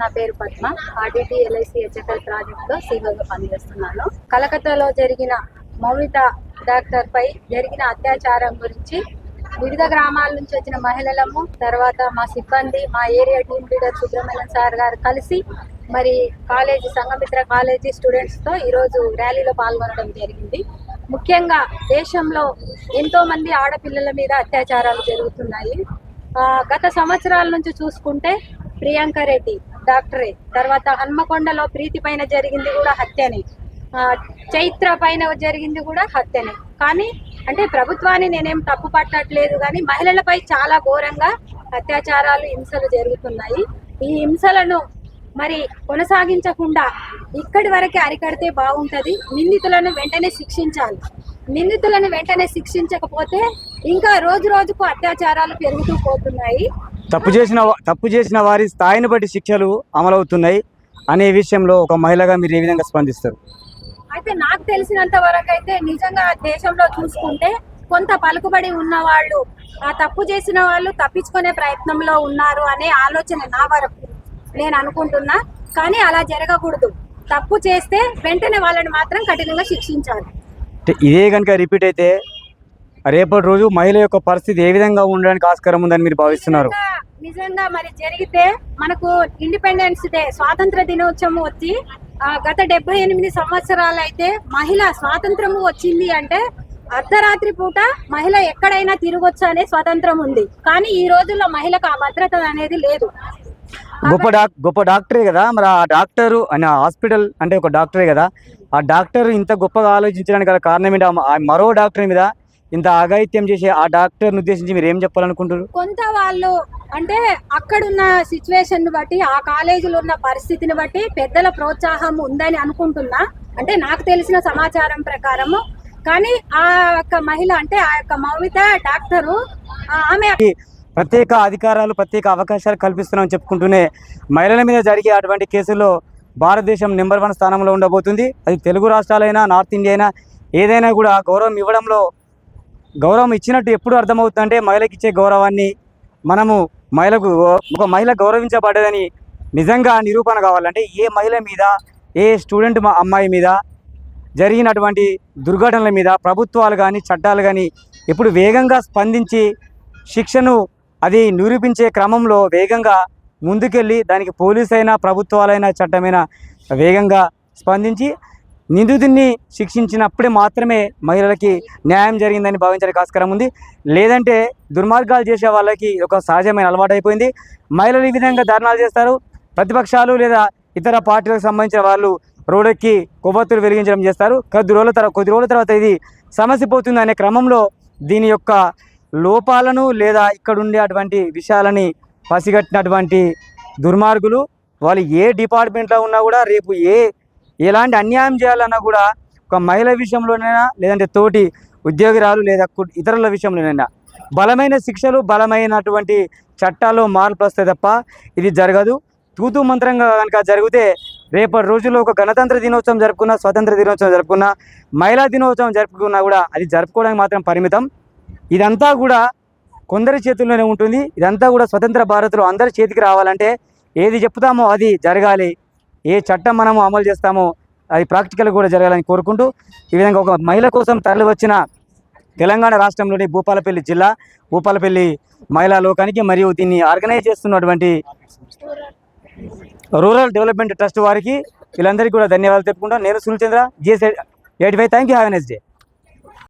నా పేరు Padma. RDT LIC HFL ప్రాజెక్టులో సీఓగా పనిచేస్తున్నాను. కలకత్తాలో జరిగిన మౌమిత డాక్టర్ పై జరిగిన అత్యాచారం గురించి వివిధ గ్రామాల నుంచి వచ్చిన మహిళలము, తర్వాత మా సిబ్బంది, మా area team leader Subrahmanyam sir గారు కలిసి మరి కాలేజీ సంఘమిత్ర కాలేజీ స్టూడెంట్స్తో ఈరోజు ర్యాలీలో పాల్గొనడం జరిగింది. ముఖ్యంగా దేశంలో ఎంతో మంది ఆడపిల్లల మీద అత్యాచారాలు జరుగుతున్నాయి. గత సంవత్సరాల నుంచి చూసుకుంటే ప్రియాంక రెడ్డి డాక్టరే, తర్వాత హన్మకొండలో ప్రీతి పైన జరిగింది కూడా హత్యనే, చైత్ర పైన జరిగింది కూడా హత్యనే. కానీ అంటే ప్రభుత్వాన్ని నేనేం తప్పు పట్టట్లేదు, కానీ మహిళలపై చాలా ఘోరంగా అత్యాచారాలు, హింసలు జరుగుతున్నాయి. ఈ హింసలను మరి కొనసాగించకుండా ఇక్కడి వరకే అరికడితే బాగుంటుంది. నిందితులను వెంటనే శిక్షించాలి. నిందితులను వెంటనే శిక్షించకపోతే ఇంకా రోజు రోజుకు అత్యాచారాలు పెరుగుతూ పోతున్నాయి. తప్పు చేసిన వారి స్థాయిని బట్టి శిక్షలు అమలవుతున్నాయి అనే విషయంలో ఒక మహిళగా మీరు ఏ విధంగా స్పందిస్తారు? అయితే నాకు తెలిసినంత వరకు అయితే నిజంగా దేశంలో చూసుకుంటే కొంత పలుకుబడి ఉన్న వాళ్ళు, ఆ తప్పు చేసిన వాళ్ళు తప్పించుకునే ప్రయత్నంలో ఉన్నారు అనే ఆలోచన నా వరకు నేను అనుకుంటున్నా. కానీ అలా జరగకూడదు. తప్పు చేస్తే వెంటనే వాళ్ళని మాత్రం కఠినంగా శిక్షించాలి. ఇదే కనుక రిపీట్ అయితే రేపటి రోజు మహిళ యొక్క పరిస్థితి ఏ విధంగా ఉండడానికి ఆస్కారం ఉందని మీరు భావిస్తున్నారు? నిజంగా మరి జరిగితే మనకు ఇండిపెండెన్స్ డే, స్వాతంత్ర దినోత్సవం వచ్చి గత 78 సంవత్సరాలు అయితే మహిళ స్వాతంత్రము వచ్చింది అంటే అర్ధరాత్రి పూట మహిళ ఎక్కడైనా తిరగొచ్చు అనే స్వాతంత్రం ఉంది. కానీ ఈ రోజుల్లో మహిళకు ఆ భద్రత అనేది లేదు. గొప్ప డాక్టరే కదా, మరి ఆ డాక్టరు అని హాస్పిటల్ అంటే ఒక డాక్టరే కదా, ఆ డాక్టర్ ఇంత గొప్పగా ఆలోచించడానికి గల కారణం ఏంటి? మరో డాక్టర్ మీద ఇంత అఘాయిత్యం చేసే ఆ డాక్టర్ని ఉద్దేశించి మీరు ఏం చెప్పాలనుకుంటారు? కొంత వాళ్ళు అంటే అక్కడున్న సిచ్యువేషన్ బట్టి, ఆ కాలేజీలో ఉన్న పరిస్థితిని బట్టి పెద్దల ప్రోత్సాహం ఉందని అనుకుంటున్నా. అంటే నాకు తెలిసిన సమాచారం ప్రకారము. కానీ ఆ యొక్క మహిళ అంటే ఆ యొక్క మౌమిత డాక్టరు ఆమె ప్రత్యేక అధికారాలు, ప్రత్యేక అవకాశాలు కల్పిస్తున్నామని చెప్పుకుంటూనే మహిళల మీద జరిగే అటువంటి కేసుల్లో భారతదేశం నెంబర్ 1 స్థానంలో ఉండబోతుంది. అది తెలుగు రాష్ట్రాలైనా, నార్త్ ఇండియా అయినా ఏదైనా కూడా గౌరవం ఇవ్వడంలో గౌరవం ఇచ్చినట్టు ఎప్పుడు అర్థమవుతుందంటే మహిళకి ఇచ్చే గౌరవాన్ని మనము ఒక మహిళ గౌరవించబడ్డదని నిజంగా నిరూపణ కావాలంటే ఏ మహిళ మీద, ఏ స్టూడెంట్ అమ్మాయి మీద జరిగినటువంటి దుర్ఘటనల మీద ప్రభుత్వాలు కానీ, చట్టాలు కానీ ఎప్పుడు వేగంగా స్పందించి శిక్షను అది నిరూపించే క్రమంలో వేగంగా ముందుకెళ్ళి దానికి పోలీసు అయినా, ప్రభుత్వాలైనా, చట్టమైనా వేగంగా స్పందించి నిందితుడిని శిక్షించినప్పుడే మాత్రమే మహిళలకి న్యాయం జరిగిందని భావించడానికి ఆస్కారం ఉంది. లేదంటే దుర్మార్గాలు చేసే వాళ్ళకి ఒక సహజమైన అలవాటు అయిపోయింది. మహిళలు ఈ విధంగా ధర్నాలు చేస్తారు. ప్రతిపక్షాలు లేదా ఇతర పార్టీలకు సంబంధించిన వాళ్ళు రోడ్డెక్కి కొవ్వొత్తులు వెలిగించడం చేస్తారు. కొద్ది రోజుల తర్వాత ఇది సమస్య పోతుంది అనే క్రమంలో దీని యొక్క లోపాలను లేదా ఇక్కడ ఉండేటువంటి విషయాలని పసిగట్టినటువంటి దుర్మార్గులు వాళ్ళు ఏ డిపార్ట్మెంట్లో ఉన్నా కూడా రేపు ఎలాంటి అన్యాయం చేయాలన్నా కూడా ఒక మహిళ విషయంలోనైనా, లేదంటే తోటి ఉద్యోగురాలు లేదా ఇతరుల విషయంలోనైనా బలమైన శిక్షలు, బలమైనటువంటి చట్టాల్లో మార్పులు వస్తాయి తప్ప ఇది జరగదు. తూతూ మంత్రంగా కనుక జరిగితే రేపటి రోజుల్లో ఒక గణతంత్ర దినోత్సవం జరుపుకున్నా, స్వాతంత్ర దినోత్సవం జరుపుకున్నా, మహిళా దినోత్సవం జరుపుకున్నా కూడా అది జరుపుకోవడానికి మాత్రం పరిమితం. ఇదంతా కూడా కొందరి చేతుల్లోనే ఉంటుంది. ఇదంతా కూడా స్వతంత్ర భారత్లో అందరి చేతికి రావాలంటే ఏది చెప్తామో అది జరగాలి. ఏ చట్టం మనము అమలు చేస్తామో అది ప్రాక్టికల్ కూడా జరగాలని కోరుకుంటూ ఈ విధంగా ఒక మహిళ కోసం తరలి వచ్చిన తెలంగాణ రాష్ట్రంలోని భూపాలపల్లి జిల్లా భూపాలపల్లి మహిళా లోకానికి మరియు దీన్ని ఆర్గనైజ్ చేస్తున్నటువంటి రూరల్ డెవలప్మెంట్ ట్రస్ట్ వారికి వీళ్ళందరికీ కూడా ధన్యవాదాలు తెలుపుకుంటాం. నేను సునీల్ చంద్ర, GS85. Thank you. Have a nice day.